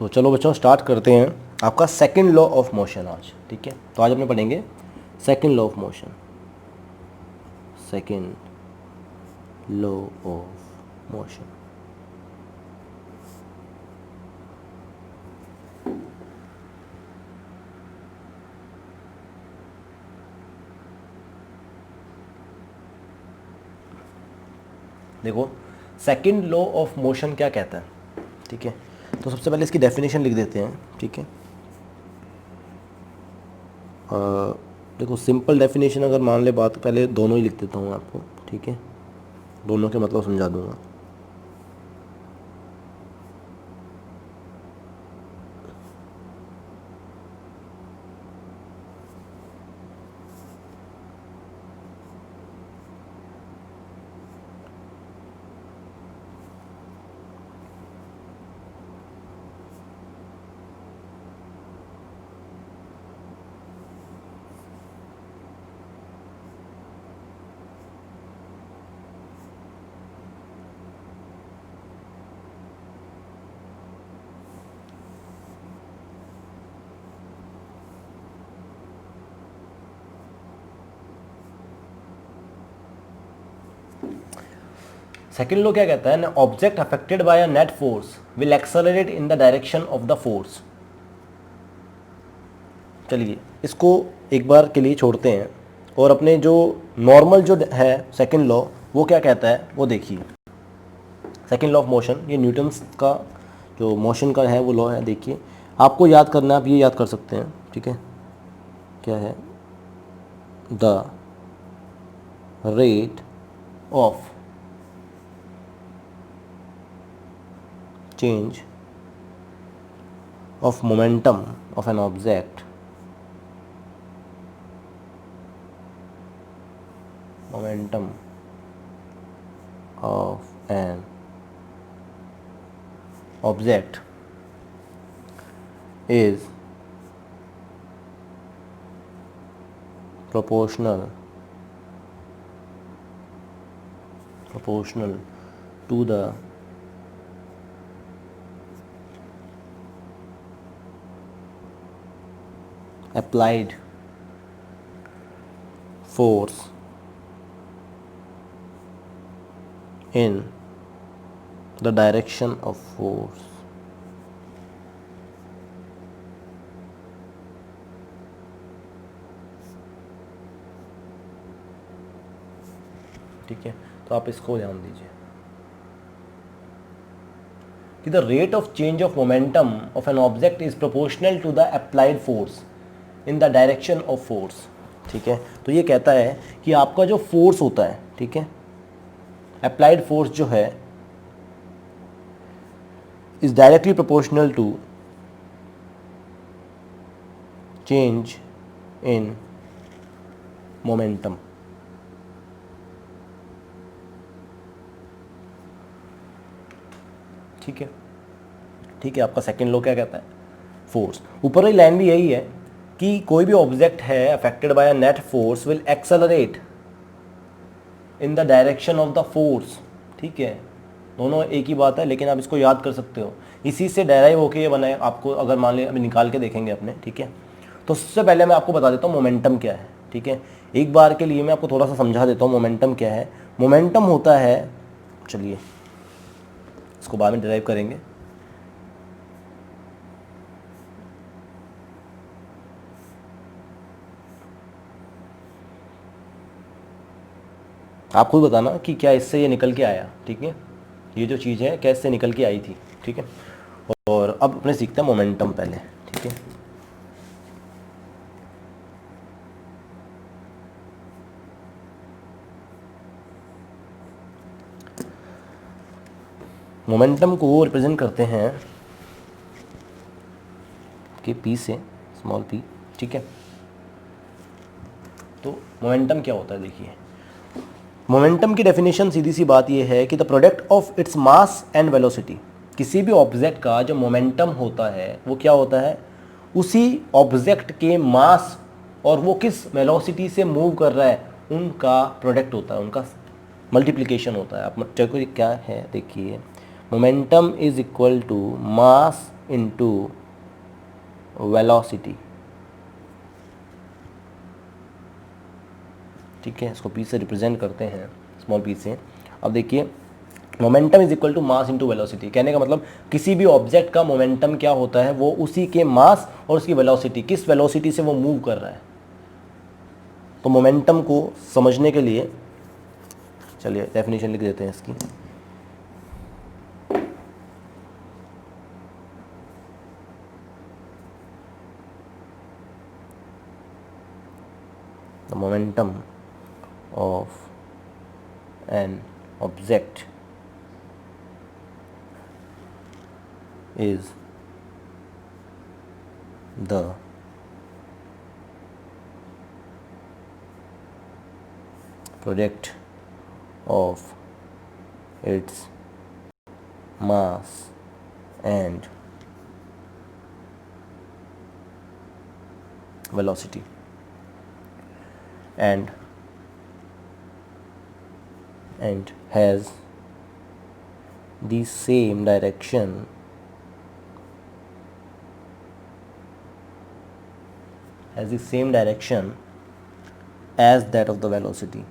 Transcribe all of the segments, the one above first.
तो चलो बच्चों स्टार्ट करते हैं आपका सेकंड लॉ ऑफ मोशन आज। ठीक है, तो आज अपने पढ़ेंगे second law of motion. Second law of motion. देखो सेकंड लॉ ऑफ मोशन क्या कहता है। ठीक है, तो सबसे पहले इसकी डेफिनेशन लिख देते हैं। ठीक है, देखो सिंपल डेफिनेशन अगर मान ले बात, पहले दोनों ही लिख देता हूँ आपको। ठीक है, दोनों के मतलब समझा दूंगा। सेकेंड लॉ क्या कहता है, object affected by a net force will accelerate in the direction of the force. चलिए इसको एक बार के लिए छोड़ते हैं और अपने जो नॉर्मल जो है सेकेंड लॉ वो क्या कहता है वो देखिए। सेकेंड लॉ ऑफ मोशन, ये न्यूटन्स का जो मोशन का है वो लॉ है। देखिए आपको याद करना है, आप ये याद कर सकते हैं। ठीक है, क्या है, the rate of change of momentum of an object is proportional to the applied force in the direction of force। ठीक है, तो आप इसको ध्यान दीजिए कि the rate of change of momentum of an object is proportional to the applied force in the direction of force. ठीक है, तो ये कहता है कि आपका जो फोर्स होता है, ठीक है, अप्लाइड फोर्स जो है is directly proportional to change in momentum. ठीक है, ठीक है, आपका सेकेंड लॉ क्या कहता है, फोर्स। ऊपर वाली लाइन भी यही है कि कोई भी ऑब्जेक्ट है affected by a net force will accelerate in the direction of the force. ठीक है, दोनों एक ही बात है, लेकिन आप इसको याद कर सकते हो। इसी से डेराइव होके ये बना है आपको, अगर मान लिया अभी निकाल के देखेंगे अपने। ठीक है, तो सबसे पहले मैं आपको बता देता हूँ मोमेंटम क्या है। ठीक है, एक बार के लिए मैं आपको थोड़ा सा समझा देता हूँ मोमेंटम क्या है। मोमेंटम होता है, चलिए इसको बाद में डिराइव करेंगे। आप खुद बताना कि क्या इससे ये निकल के आया। ठीक है, ये जो चीज़ है क्या इससे निकल के आई थी। ठीक है, और अब अपने सीखते हैं मोमेंटम पहले। ठीक है, मोमेंटम को रिप्रेजेंट करते हैं कि पी से, स्मॉल पी। ठीक है, तो मोमेंटम क्या होता है, देखिए मोमेंटम की डेफिनेशन सीधी सी बात यह है कि the product of its mass and velocity. किसी भी ऑब्जेक्ट का जो मोमेंटम होता है वो क्या होता है, उसी ऑब्जेक्ट के मास और वो किस वेलोसिटी से मूव कर रहा है उनका प्रोडक्ट होता है, उनका मल्टीप्लिकेशन होता है। आप देखो क्या है, देखिए momentum is equal to mass into velocity. ठीक है, इसको पी से रिप्रेजेंट करते हैं, स्मॉल पी से। अब देखिए momentum is equal to mass into velocity, कहने का मतलब किसी भी ऑब्जेक्ट का मोमेंटम क्या होता है, वो उसी के मास और उसकी वेलोसिटी, किस वेलोसिटी से वो मूव कर रहा है। तो मोमेंटम को समझने के लिए चलिए डेफिनेशन लिख देते हैं इसकी। The momentum of an object is the product of its mass and velocity, and has the same direction as that of the velocity।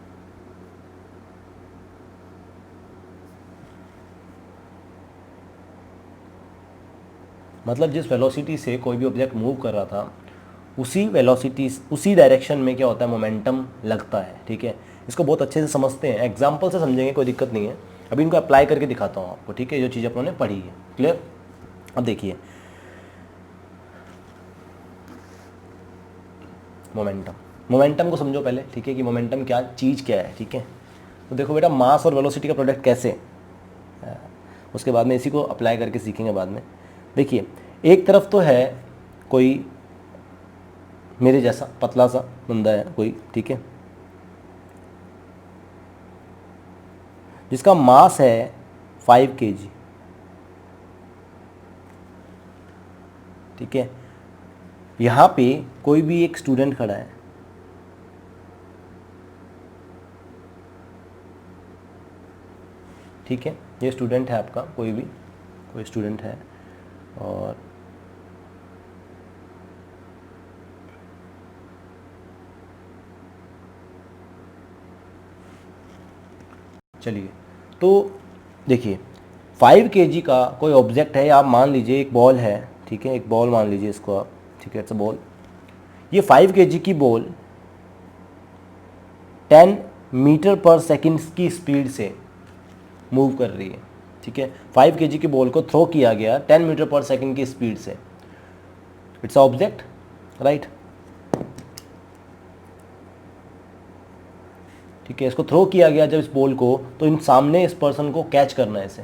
मतलब जिस वेलोसिटी से कोई भी ऑब्जेक्ट मूव कर रहा था, उसी वेलोसिटी, उसी डायरेक्शन में क्या होता है, मोमेंटम लगता है। ठीक है, इसको बहुत अच्छे से समझते हैं, एग्जाम्पल से समझेंगे, कोई दिक्कत नहीं है। अभी इनको अप्लाई करके दिखाता हूँ आपको। ठीक है, जो चीज़ अपनों ने पढ़ी है। क्लियर? अब देखिए मोमेंटम को समझो पहले। ठीक है, कि मोमेंटम क्या चीज़ क्या है। ठीक है, तो देखो बेटा, मास और वेलोसिटी का प्रोडक्ट कैसे, उसके बाद में इसी को अप्लाई करके सीखेंगे बाद में। देखिए एक तरफ तो है कोई मेरे जैसा पतला सा बंदा है कोई, ठीक है, जिसका मास है 5 kg। ठीक है, यहाँ पे कोई भी एक स्टूडेंट खड़ा है। ठीक है, ये स्टूडेंट है आपका, कोई स्टूडेंट है, और चलिए तो देखिए 5 kg का कोई ऑब्जेक्ट है, आप मान लीजिए एक बॉल है। ठीक है, एक बॉल मान लीजिए इसको आप। ठीक है, इट्स अ बॉल। ये 5 kg की बॉल 10 मीटर पर सेकंड की स्पीड से मूव कर रही है। ठीक है, 5 kg की बॉल को थ्रो किया गया 10 मीटर पर सेकंड की स्पीड से। Its object, right. ठीक है, इसको थ्रो किया गया जब इस बॉल को, तो इन सामने इस पर्सन को कैच करना है इसे।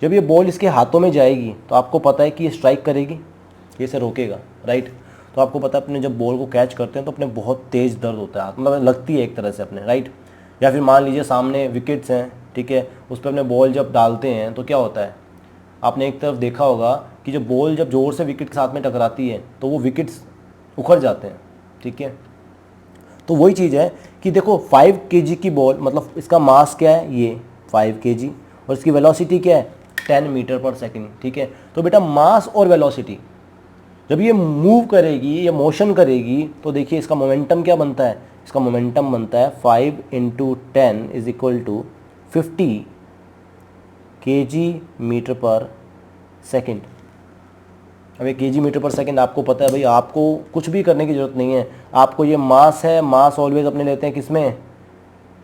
जब ये बॉल इसके हाथों में जाएगी तो आपको पता है कि ये स्ट्राइक करेगी, ये इसे रोकेगा, राइट। तो आपको पता है अपने जब बॉल को कैच करते हैं तो अपने बहुत तेज़ दर्द होता है, मतलब लगती है एक तरह से अपने, राइट। या फिर मान लीजिए सामने विकेट्स हैं। ठीक है, उस पर अपने बॉल जब डालते हैं तो क्या होता है, आपने एक तरफ देखा होगा कि जब बॉल जब ज़ोर से विकेट के साथ में टकराती है तो वो विकेट्स उखड़ जाते हैं। ठीक है, तो वही चीज़ है कि देखो 5 kg की बॉल, मतलब इसका मास क्या है, ये 5 kg, और इसकी वेलोसिटी क्या है, 10 मीटर पर सेकंड। ठीक है, तो बेटा मास और वेलोसिटी जब ये मूव करेगी, ये मोशन करेगी, तो देखिए इसका मोमेंटम क्या बनता है, इसका मोमेंटम बनता है 5 × 10 is equal to 50 kg metre per second. अब ये kg मीटर पर सेकंड आपको पता है भाई, आपको कुछ भी करने की ज़रूरत नहीं है। आपको ये मास है, मास ऑलवेज अपने लेते हैं किस में,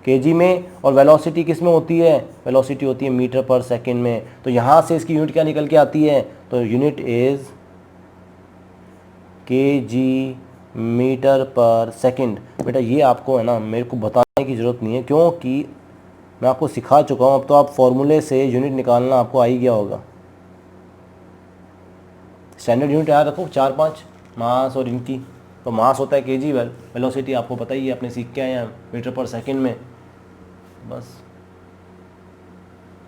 kg में, और वेलोसिटी किस में होती है, वेलोसिटी होती है मीटर पर सेकंड में। तो यहाँ से इसकी यूनिट क्या निकल के आती है, तो unit is kg metre per second. बेटा ये आपको है ना, मेरे को बताने की ज़रूरत नहीं है, क्योंकि मैं आपको सिखा चुका हूँ। अब तो आप फॉर्मूले से यूनिट निकालना आपको आ ही गया होगा। स्टैंडर्ड यूनिट याद रखो 4-5 मास और इनकी। तो मास होता है kg, वेलोसिटी आपको पता ही है, आपने सीख के आए हैं मीटर पर सेकंड में, बस।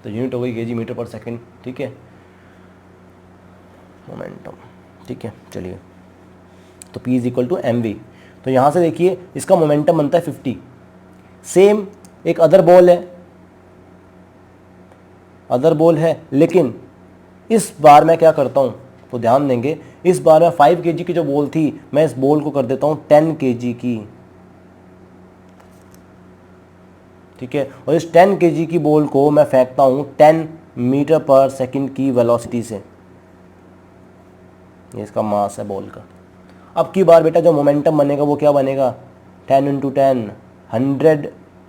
तो यूनिट हो गई kg मीटर पर सेकंड। ठीक है, मोमेंटम। ठीक है, चलिए तो P is equal to mv। तो यहाँ से देखिए इसका मोमेंटम बनता है 50। सेम एक अदर बॉल है, लेकिन इस बार मैं क्या करता हूँ, तो ध्यान देंगे, इस बार मैं 5 kg की जो बॉल थी मैं इस बॉल को कर देता हूँ 10 kg की, ठीक है। और इस 10 kg की बॉल को मैं फेंकता हूँ 10 मीटर पर सेकंड की वेलोसिटी से। ये इसका मास है बॉल का। अब की बार बेटा जो मोमेंटम बनेगा वो क्या बनेगा, 10 × 10 100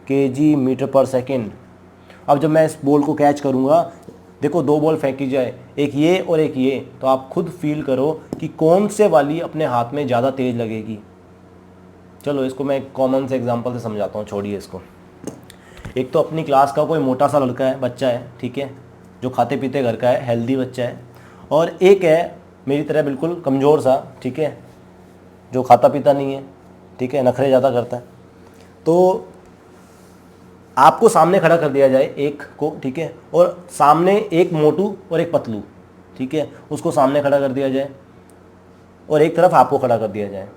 kg मीटर पर सेकंड। अब जब मैं इस बॉल को कैच करूँगा, देखो 2 बॉल फेंकी जाए, एक ये और एक ये, तो आप खुद फील करो कि कौन से वाली अपने हाथ में ज़्यादा तेज़ लगेगी। चलो इसको मैं एक कॉमन से एग्जांपल से समझाता हूँ, छोड़िए इसको। एक तो अपनी क्लास का कोई मोटा सा लड़का है, बच्चा है, ठीक है, जो खाते पीते घर का है, हेल्दी बच्चा है, और एक है मेरी तरह बिल्कुल कमज़ोर सा, ठीक है, जो खाता पीता नहीं है, ठीक है, नखरे ज़्यादा करता है। तो आपको सामने खड़ा कर दिया जाए एक को, ठीक है, और सामने एक मोटू और एक पतलू, ठीक है, उसको सामने खड़ा कर दिया जाए और एक तरफ आपको खड़ा कर दिया जाए,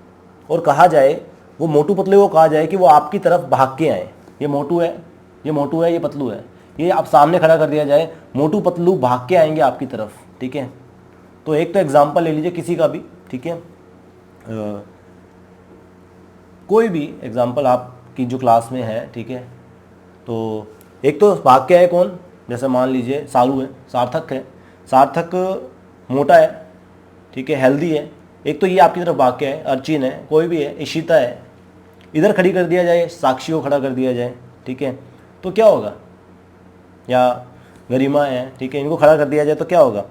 और कहा जाए वो मोटू पतलू को कहा जाए कि वो आपकी तरफ भाग के आए। ये मोटू है, ये मोटू है, ये पतलू है, ये आप सामने खड़ा कर दिया जाए, मोटू पतलू भाग के आएंगे आपकी तरफ, ठीक है। तो एक तो एग्जाम्पल ले लीजिए किसी का भी, ठीक है, कोई भी एग्जाम्पल आपकी जो क्लास में है, ठीक है। तो एक तो भाग के आए कौन, जैसे मान लीजिए सारू है, सार्थक है, सार्थक मोटा है, ठीक है, हेल्दी है। एक तो ये आपकी तरफ भाग के आए, अर्चिन है, कोई भी है, इशिता है, इधर खड़ी कर दिया जाए, साक्षी को खड़ा कर दिया जाए, ठीक है, तो क्या होगा, या गरिमा है, ठीक है, इनको खड़ा कर दिया जाए तो क्या होगा।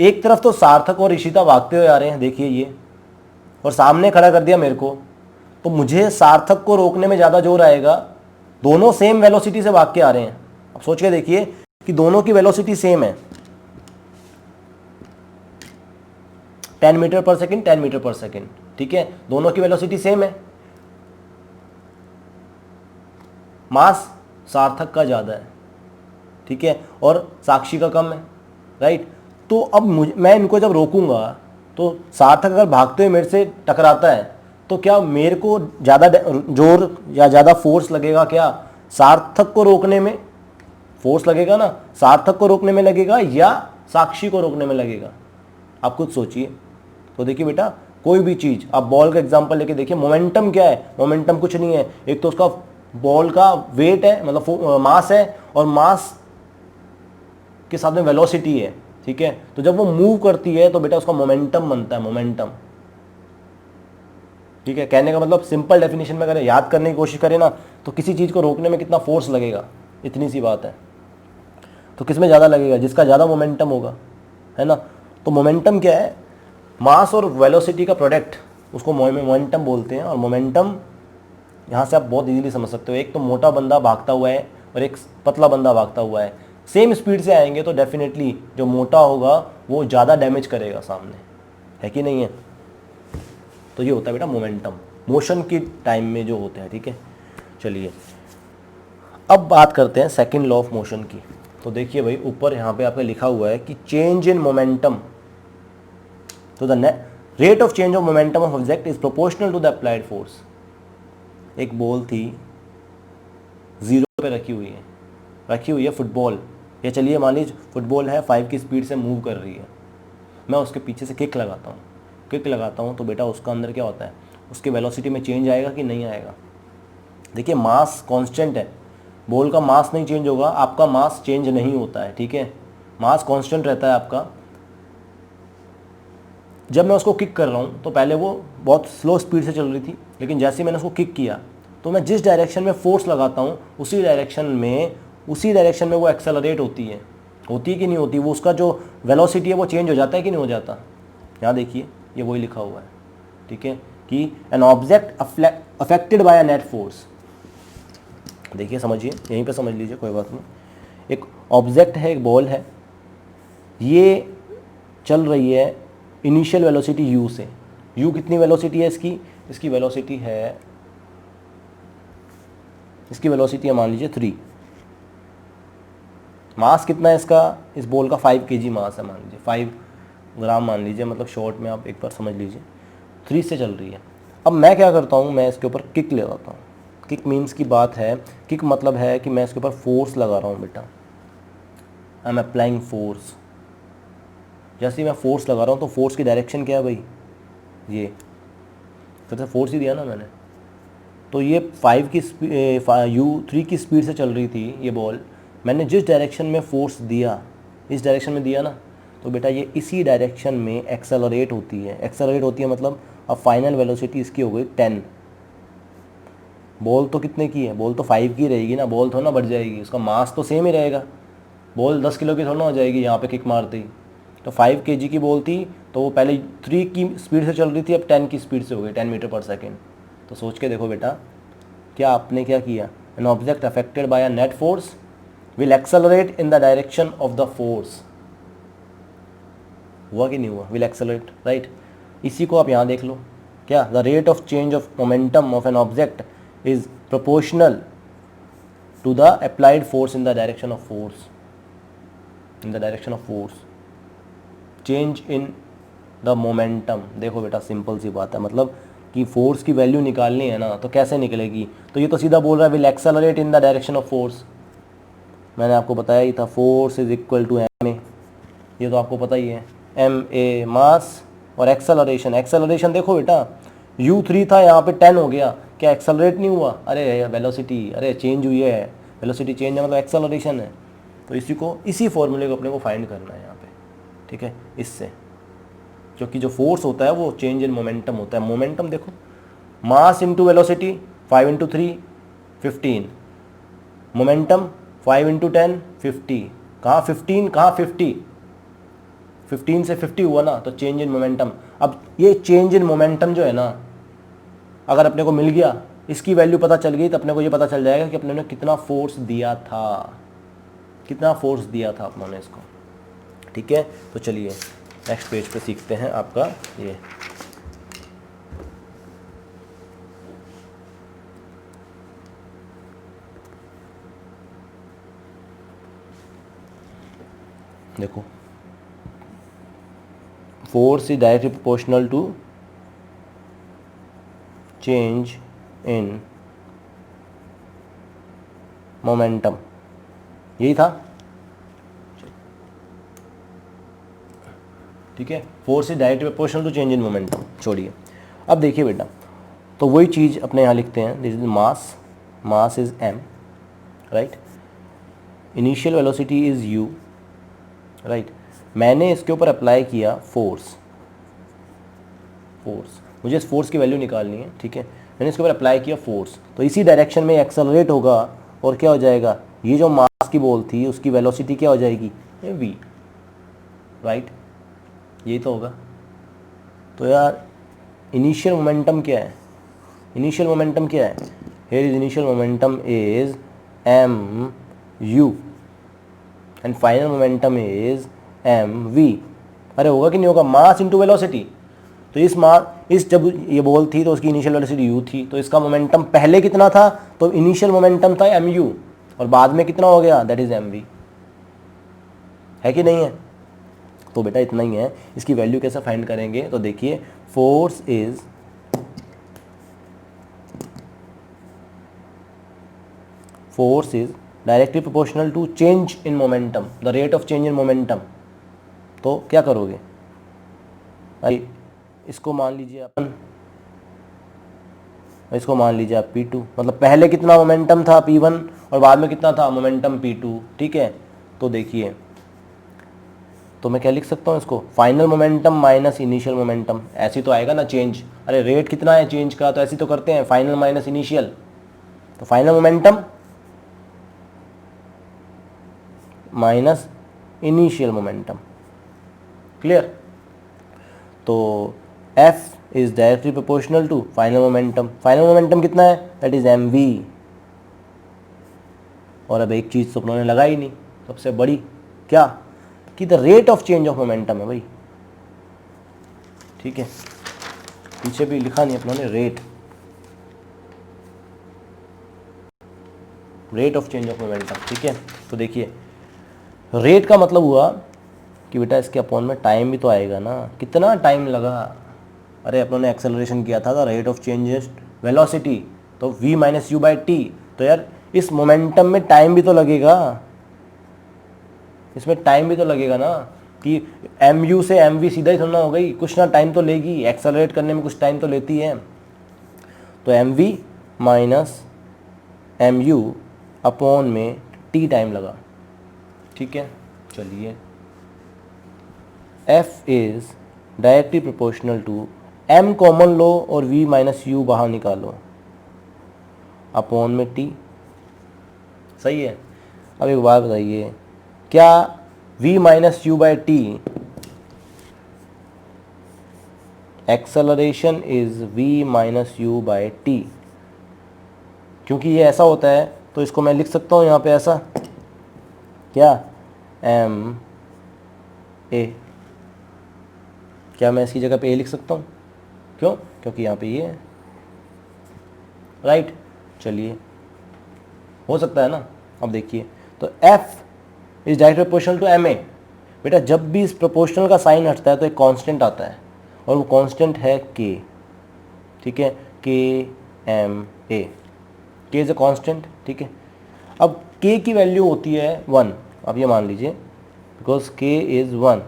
एक तरफ तो सार्थक और इशिता भागते हुए आ रहे हैं, देखिए ये, और सामने खड़ा कर दिया मेरे को, तो मुझे सार्थक को रोकने में ज़्यादा जोर आएगा। दोनों सेम वेलोसिटी से भाग के आ रहे हैं, अब सोच के देखिए कि दोनों की वेलोसिटी सेम है, 10 metre per second 10 metre per second, ठीक है, दोनों की वेलोसिटी सेम है, मास सार्थक का ज़्यादा है, ठीक है, और साक्षी का कम है, राइट। तो अब मैं इनको जब रोकूंगा तो सार्थक अगर भागते हुए मेरे से टकराता है तो क्या मेरे को ज़्यादा जोर या ज़्यादा फोर्स लगेगा, क्या सार्थक को रोकने में फोर्स लगेगा ना, सार्थक को रोकने में लगेगा या साक्षी को रोकने में लगेगा, आप खुद सोचिए। तो देखिए बेटा, कोई भी चीज़, आप बॉल का एग्जांपल लेके देखिए, मोमेंटम क्या है, मोमेंटम कुछ नहीं है, एक तो उसका बॉल का वेट है, मतलब मास है, और मास के साथ में वेलोसिटी है, ठीक है। तो जब वो मूव करती है तो बेटा उसका मोमेंटम बनता है, मोमेंटम, ठीक है। कहने का मतलब सिंपल डेफिनेशन में करें, याद करने की कोशिश करें ना, तो किसी चीज़ को रोकने में कितना फोर्स लगेगा, इतनी सी बात है। तो किस में ज़्यादा लगेगा, जिसका ज़्यादा मोमेंटम होगा, है ना। तो मोमेंटम क्या है, मास और वेलोसिटी का प्रोडक्ट, उसको मोमेंटम बोलते हैं। और मोमेंटम यहाँ से आप बहुत इजीली समझ सकते हो, एक तो मोटा बंदा भागता हुआ है और एक पतला बंदा भागता हुआ है, सेम स्पीड से आएंगे तो डेफिनेटली जो मोटा होगा वो ज़्यादा डैमेज करेगा सामने, है कि नहीं है। तो ये होता है बेटा मोमेंटम, मोशन की टाइम में जो होते हैं, ठीक है। चलिए अब बात करते हैं सेकंड लॉ ऑफ मोशन की। तो देखिए भाई, ऊपर यहाँ पे आपने लिखा हुआ है कि चेंज इन मोमेंटम, तो the rate of change of momentum of object is proportional to the applied force. एक बॉल थी 0 पे रखी हुई है फुटबॉल, या चलिए मान लीजिए फुटबॉल है, 5 की स्पीड से मूव कर रही है, मैं उसके पीछे से किक लगाता हूँ तो बेटा उसका अंदर क्या होता है, उसके वेलोसिटी में चेंज आएगा कि नहीं आएगा। देखिए मास कांस्टेंट है, बॉल का मास नहीं चेंज होगा, आपका मास चेंज नहीं होता है, ठीक है, मास कांस्टेंट रहता है आपका। जब मैं उसको किक कर रहा हूँ तो पहले वो बहुत स्लो स्पीड से चल रही थी, लेकिन जैसे ही मैंने उसको किक किया तो मैं जिस डायरेक्शन में फोर्स लगाता हूँ उसी डायरेक्शन में वो एक्सेलरेट होती है कि नहीं होती, वो उसका जो वेलोसिटी है वो चेंज हो जाता है कि नहीं हो जाता। यहाँ देखिए ये वही लिखा हुआ है, ठीक है, कि an object affected by a net force. देखिए समझिए, यहीं पे समझ लीजिए, कोई बात नहीं। एक ऑब्जेक्ट है, एक बॉल है, ये चल रही है इनिशियल वेलोसिटी u से। u कितनी वेलोसिटी है इसकी वेलोसिटी है मान लीजिए 3। मास कितना है इसका, इस बॉल का 5 kg मास है, मान लीजिए 5 ग्राम मान लीजिए, मतलब शॉर्ट में आप एक बार समझ लीजिए, 3 से चल रही है। अब मैं क्या करता हूँ, मैं इसके ऊपर किक ले जाता हूँ। किक मीन्स की बात है, किक मतलब है कि मैं इसके ऊपर फोर्स लगा रहा हूँ बेटा, आई एम अप्लाइंग फोर्स, जैसे ही मैं फोर्स लगा रहा हूँ तो फोर्स की डायरेक्शन क्या है भाई, ये तो फोर्स ही दिया ना मैंने। तो ये 5 की U3 की स्पीड से चल रही थी ये बॉल, मैंने जिस डायरेक्शन में फोर्स दिया, इस डायरेक्शन में दिया ना, तो बेटा ये इसी डायरेक्शन में एक्सेलरेट होती है। एक्सेलरेट होती है मतलब अब फाइनल वेलोसिटी इसकी हो गई 10। बॉल तो कितने की है, बॉल तो 5 की रहेगी ना, बॉल थोड़ा ना बढ़ जाएगी, उसका मास तो सेम ही रहेगा। बॉल 10 किलो की थोड़ा ना हो जाएगी यहाँ पे किक मारते ही। तो 5 kg की बॉल थी तो वो पहले 3 की स्पीड से चल रही थी, अब 10 की स्पीड से हो गई, 10 मीटर पर सेकेंड। तो सोच के देखो बेटा, क्या आपने क्या किया, an object affected by a net force will accelerate in the direction of the force. हुआ कि नहीं हुआ, विल एक्सेलरेट, राइट। इसी को आप यहाँ देख लो, क्या the rate of change of momentum of an object is proportional to the applied force in the direction of force, in the direction of force, change in the momentum. देखो बेटा simple सी बात है, मतलब कि फोर्स की value निकालनी है ना, तो कैसे निकलेगी, तो ये तो सीधा बोल रहा है will accelerate in the direction of force. मैंने आपको बताया ही था force is equal to M A, ये तो आपको पता ही है, एम ए मास और एक्सेलरेशन। एक्सेलरेशन देखो बेटा U3 था, यहाँ पे 10 हो गया, क्या एक्सेलरेट नहीं हुआ, अरे वेलोसिटी, अरे चेंज हुई है, वेलोसिटी चेंज है मतलब एक्सेलरेशन है। तो इसी को, इसी फॉर्मूले को अपने को फाइंड करना है यहाँ पे, ठीक है, इससे, क्योंकि जो फोर्स होता है वो चेंज इन मोमेंटम होता है। मोमेंटम देखो, mass into velocity, 5 into 3 15, momentum 5 into 10 50, कहाँ 15 कहाँ 50, 15 से 50 हुआ ना, तो चेंज इन मोमेंटम। अब ये चेंज इन मोमेंटम जो है ना, अगर अपने को मिल गया, इसकी वैल्यू पता चल गई, तो अपने को ये पता चल जाएगा कि अपने ने कितना फोर्स दिया था, कितना फोर्स दिया था अपनों ने इसको, ठीक है। तो चलिए नेक्स्ट पेज पे सीखते हैं आपका ये, देखो force is directly proportional to change in momentum, यही था, ठीक है। Force is directly proportional to change in momentum, छोड़िए। अब देखिए बेटा, तो वही चीज़ अपने यहाँ लिखते हैं, this is mass, mass is m, right, initial velocity is u, right. मैंने इसके ऊपर अप्लाई किया फोर्स, फोर्स मुझे इस फोर्स की वैल्यू निकालनी है, ठीक है। मैंने इसके ऊपर अप्लाई किया फोर्स, तो इसी डायरेक्शन में एक्सेलरेट होगा, और क्या हो जाएगा, ये जो मास की बॉल थी उसकी वेलोसिटी क्या हो जाएगी, v, राइट, यही तो होगा। तो यार इनिशियल मोमेंटम क्या है, इनिशियल मोमेंटम क्या है, here is initial momentum is mu and final momentum is mv। अरे होगा कि नहीं होगा, मास इंटू वेलोसिटी। तो इस जब ये बॉल थी तो उसकी इनिशियल वेलोसिटी u थी, तो इसका मोमेंटम पहले कितना था, तो इनिशियल मोमेंटम था mu, और बाद में कितना हो गया, दैट इज mv, है कि नहीं है। तो बेटा इतना ही है, इसकी वैल्यू कैसे फाइंड करेंगे, तो देखिए force is directly proportional to change in momentum, the rate of change in momentum. तो क्या करोगे, इसको मान लीजिए अपन, इसको मान लीजिए आप P2, मतलब पहले कितना मोमेंटम था P1 और बाद में कितना था मोमेंटम P2, ठीक है। तो देखिए, तो मैं क्या लिख सकता हूँ इसको, final momentum minus initial momentum, ऐसे तो आएगा ना चेंज, अरे रेट कितना है चेंज का, तो ऐसे तो करते हैं, फाइनल माइनस इनिशियल, तो final momentum minus initial momentum, clear. तो F is directly proportional to final momentum, final momentum कितना है, दैट इज mv। और अब एक चीज़ तो उन्होंने लगाई नहीं, सबसे बड़ी, क्या, कि the rate of change of momentum है भाई, ठीक है, पीछे भी लिखा नहीं अपनों ने, rate of change of momentum, ठीक है। तो देखिए रेट का मतलब हुआ कि बेटा इसके अपॉन में टाइम भी तो आएगा ना, कितना टाइम लगा, अरे अपनों ने एक्सेलरेशन किया था रेट ऑफ चेंज वेलोसिटी, तो v minus you by T, तो यार इस मोमेंटम में टाइम भी तो लगेगा, इसमें टाइम भी तो लगेगा ना। कि एम यू से एम वी सीधा ही थोड़ा हो गई, कुछ ना टाइम तो लेगी, एक्सेलरेट करने में कुछ टाइम तो लेती है। तो M V minus M U upon में टी टाइम लगा, ठीक है। चलिए F is directly proportional to M common लो और वी माइनस यू बाहर निकालो अपॉन में टी, सही है। अब एक बात बताइए, क्या v minus you by T acceleration is v minus you by T? क्योंकि ये ऐसा होता है तो इसको मैं लिख सकता हूँ यहाँ पे ऐसा, क्या एम ए, क्या मैं इसकी जगह पे ए लिख सकता हूँ? क्यों? क्योंकि यहाँ पे ये है, राइट। चलिए हो सकता है ना। अब देखिए, तो f is direct proportional to M A. बेटा जब भी इस प्रोपोर्शनल का साइन हटता है तो एक कांस्टेंट आता है और वो कांस्टेंट है k, ठीक है, k M A, k is a constant, ठीक है। अब k की वैल्यू होती है 1, अब ये मान लीजिए बिकॉज k इज 1,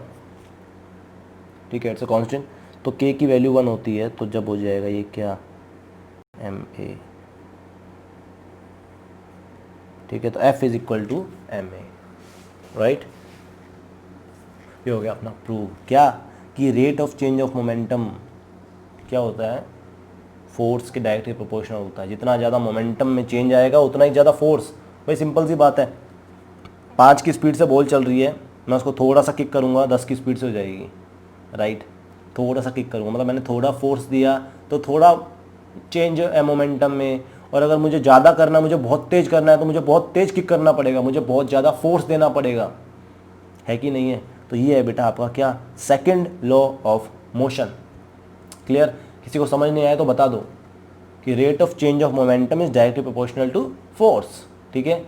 ठीक है, इट्स अ कांस्टेंट, तो k की वैल्यू 1 होती है, तो जब हो जाएगा ये क्या एम ए, ठीक है। तो f is equal to M A, right. ये हो गया अपना प्रूव, क्या कि rate of change of momentum क्या होता है, फोर्स के डायरेक्टली प्रोपोर्शनल होता है। जितना ज़्यादा मोमेंटम में चेंज आएगा उतना ही ज़्यादा फोर्स। भाई सिंपल सी बात है, 5 की स्पीड से बॉल चल रही है, मैं उसको थोड़ा सा किक करूँगा 10 की स्पीड से हो जाएगी, राइट। थोड़ा सा किक करूँगा मतलब मैंने थोड़ा फोर्स दिया तो थोड़ा चेंज है मोमेंटम में, और अगर मुझे ज़्यादा करना है, मुझे बहुत तेज़ करना है, तो मुझे बहुत तेज़ किक करना पड़ेगा, मुझे बहुत ज़्यादा फोर्स देना पड़ेगा, है कि नहीं है। तो ये है बेटा आपका क्या, second law of motion. Clear? किसी को समझ नहीं आया तो बता दो कि rate of change of momentum is directly proportional to force, ठीक है।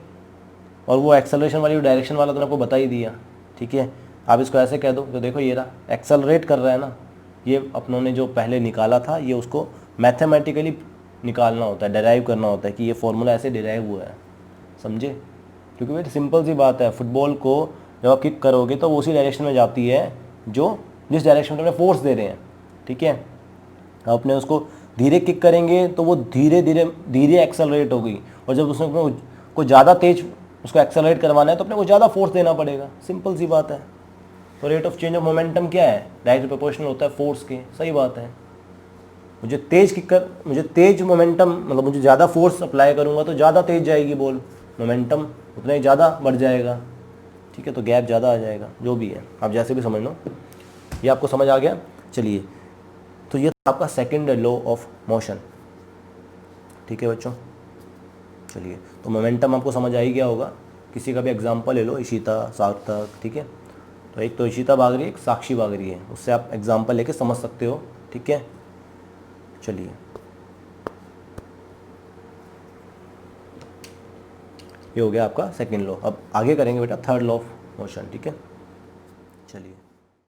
और वो एक्सेलरेशन वाली डायरेक्शन वाला तो आपको बता ही दिया, ठीक है। आप इसको ऐसे कह दो, तो देखो ये रहा एक्सेलरेट कर रहा है ना, ये अपनों ने जो पहले निकाला था ये उसको मैथमेटिकली निकालना होता है, डिराइव करना होता है कि ये फॉर्मूला ऐसे डिराइव हुआ है, समझे। क्योंकि भाई सिंपल सी बात है, फुटबॉल को जब आप किक करोगे तो वो उसी डायरेक्शन में जाती है जो जिस डायरेक्शन में अपने फोर्स दे रहे हैं, ठीक है। अपने उसको धीरे किक करेंगे तो वो धीरे धीरे धीरे एक्सेलरेट होगी, और जब उसमें को ज़्यादा तेज उसको एक्सेलरेट करवाना है तो अपने को ज़्यादा फोर्स देना पड़ेगा, सिंपल सी बात है। तो rate of change of momentum क्या है, डायरेक्ट प्रोपोर्शनल होता है फोर्स के, सही बात है। मुझे तेज मोमेंटम मतलब मुझे ज़्यादा फोर्स अप्लाई करूँगा तो ज़्यादा तेज जाएगी बॉल, मोमेंटम उतना ही ज़्यादा बढ़ जाएगा, ठीक है। तो गैप ज़्यादा आ जाएगा, जो भी है आप जैसे भी समझ लो। ये आपको समझ आ गया? चलिए, तो ये आपका सेकंड लॉ ऑफ मोशन, ठीक है बच्चों। चलिए, तो मोमेंटम आपको समझ आ ही गया होगा। किसी का भी एग्जांपल ले लो, इशिता, सार्थक, ठीक है। तो एक तो इशिता भाग रही है, एक साक्षी भाग रही है, उससे आप एग्जांपल लेके समझ सकते हो, ठीक है। चलिए, ये हो गया आपका सेकंड लॉ। अब आगे करेंगे बेटा थर्ड लॉ ऑफ मोशन, ठीक है। चलिए।